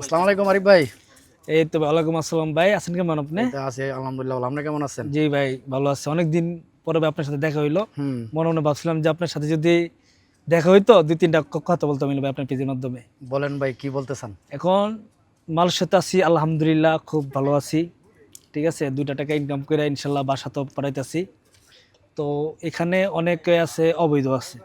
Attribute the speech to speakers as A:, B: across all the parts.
A: আসসালামু আলাইকুম আরিফ ভাই।
B: এই তো ওয়ালাইকুম আসসালাম ভাই, আছেন কেমন আপনি?
A: এই তো আছি আলহামদুলিল্লাহ ভালো। আপনি কেমন আছেন?
B: জি ভাই, ভালো আছে। অনেকদিন পরে ভাই আপনার সাথে দেখা হইলো।
A: হুম।
B: মনে মনে ভাবছিলাম যে আপনার সাথে যদি দেখা হইতো দুই তিনটা কথা বলতাম ভাই আপনার পেজের মাধ্যমে।
A: বলেন ভাই কি বলতে চান?
B: এখন মালয়েশিয়াতে আছি, আলহামদুলিল্লাহ খুব ভালো আছি। ঠিক আছে, 2টা টাকা ইনকাম করে ইনশাল্লাহ বাসা তো পাঠাইতেছি। তো এখানে অনেকে আছে অবৈধ আছে।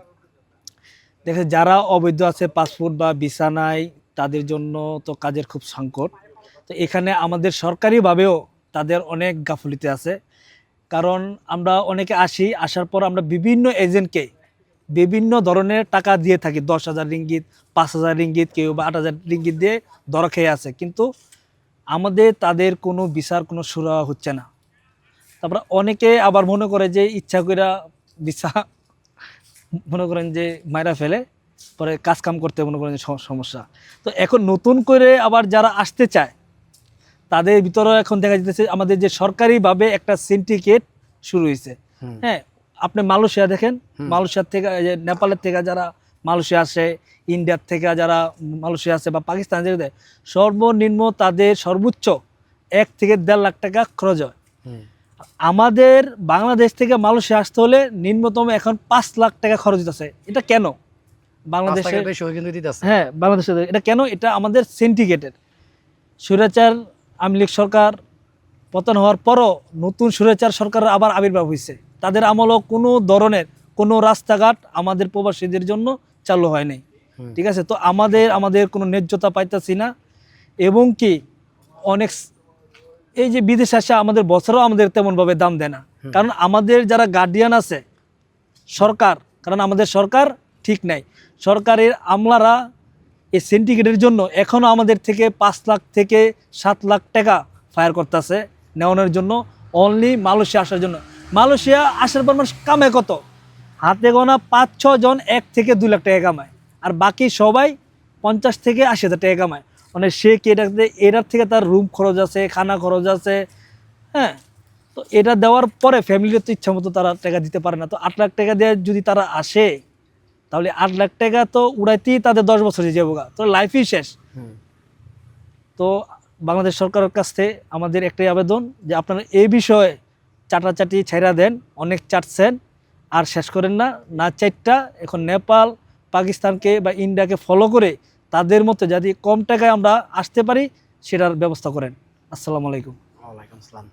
B: দেখে যারা অবৈধ আছে, পাসপোর্ট বা ভিসা নাই, তাদের জন্য তো কাজের খুব সংকট। তো এখানে আমাদের সরকারিভাবেও তাদের অনেক গাফিলতি আছে। কারণ আমরা অনেকে আসার পর আমরা বিভিন্ন এজেন্টকে বিভিন্ন ধরনের টাকা দিয়ে থাকি, 10,000 রিঙ্গিত, 5,000 রিঙ্গিত, কেউ বা 8,000 রিঙ্গিত দিয়ে ধরা খেয়ে আছে, কিন্তু আমাদের তাদের কোনো বিচার কোনো সুরা হচ্ছে না। তারপর অনেকে আবার মনে করে যে ইচ্ছা কইরা বিচার মনে করেন যে মাইরা ফেলে, পরে কাজ কাম করতে মনে করেন যে সমস্যা। তো এখন নতুন করে আবার যারা আসতে চায় তাদের ভিতরে এখন দেখা যাচ্ছে আমাদের যে সরকারিভাবে একটা সিন্ডিকেট শুরু হয়েছে।
A: হুম।
B: হ্যাঁ, আপনি মালয়েশিয়া দেখেন,
A: হুম।
B: মালয়েশিয়ার থেকে এই যে নেপালের থেকে যারা মালয়েশিয়া আসে, ইন্ডিয়ার থেকে যারা মালয়েশিয়া আসে বা পাকিস্তান থেকে, সর্বনিম্ন তাদের সর্বোচ্চ 1 থেকে 1.5 লাখ টাকা খরচ হয়।
A: হুম।
B: আমাদের বাংলাদেশ থেকে মালয়েশিয়া আসতে হলে নিম্নতম এখন 5 লাখ টাকা খরচ হচ্ছে। এটা কেন
A: 5
B: বাংলাদেশে?
A: টাকার বেশি ওই কিন্তু দিতেছে।
B: হ্যাঁ, বাংলাদেশে এটা কেন? এটা আমাদের সিন্ডিকেটের স্বৈরাচার আওয়ামী লীগ সরকার পতন হওয়ার পরও নতুন স্বৈরাচার সরকারের আবার আবির্ভাব হয়েছে। তাদের আমলও কোনো ধরনের কোনো রাস্তাঘাট আমাদের প্রবাসীদের জন্য চালু হয়নি।
A: হুম।
B: ঠিক আছে, তো আমাদের কোনো ন্যায্যতা পাইতেছি না। এবং কি অনেক এই যে বিদেশ আসে আমাদের বছরও আমাদের তেমনভাবে দাম দেয় না। কারণ আমাদের যারা গার্ডিয়ান আছে সরকার, কারণ আমাদের সরকার ঠিক নাই। সরকারের আমলারা এই সিন্ডিকেটের জন্য এখনও আমাদের থেকে 5 লাখ থেকে 7 লাখ টাকা ফায়ার করতেছে নেওয়ানোর জন্য, অনলি মালয়েশিয়া আসার জন্য। মালয়েশিয়া আসার পর মানুষ কামায় কত? হাতে গোনা 5-6 জন 1 থেকে 2 লাখ টাকা কামায়, আর বাকি সবাই 50 থেকে 80 হাজার টাকা কামায়। মানে সে কি এটার থেকে তার রুম খরচ আছে, খানা খরচ আছে। হ্যাঁ, তো এটা দেওয়ার পরে ফ্যামিলির তো ইচ্ছা মতো তারা টাকা দিতে পারে না। তো 8 লাখ টাকা দিয়ে যদি তারা আসে, তাহলে 8 লাখ টাকা তো উড়াইতেই তাদের 10 বছর যাবো, তো লাইফই শেষ।
A: হুম।
B: তো বাংলাদেশ সরকারের কাছ থেকে আমাদের একটাই আবেদন যে আপনারা এই বিষয়ে চাটাচাটি ছেড়া দেন, অনেক চাটছেন আর শেষ করেন না। না চারটা এখন নেপাল, পাকিস্তানকে বা ইন্ডিয়াকে ফলো করে তাদের মতো যদি কম টাকায় আমরা আসতে পারি সেটার ব্যবস্থা করেন। আসসালামু আলাইকুম।
A: ওয়ালাইকুম আসসালাম।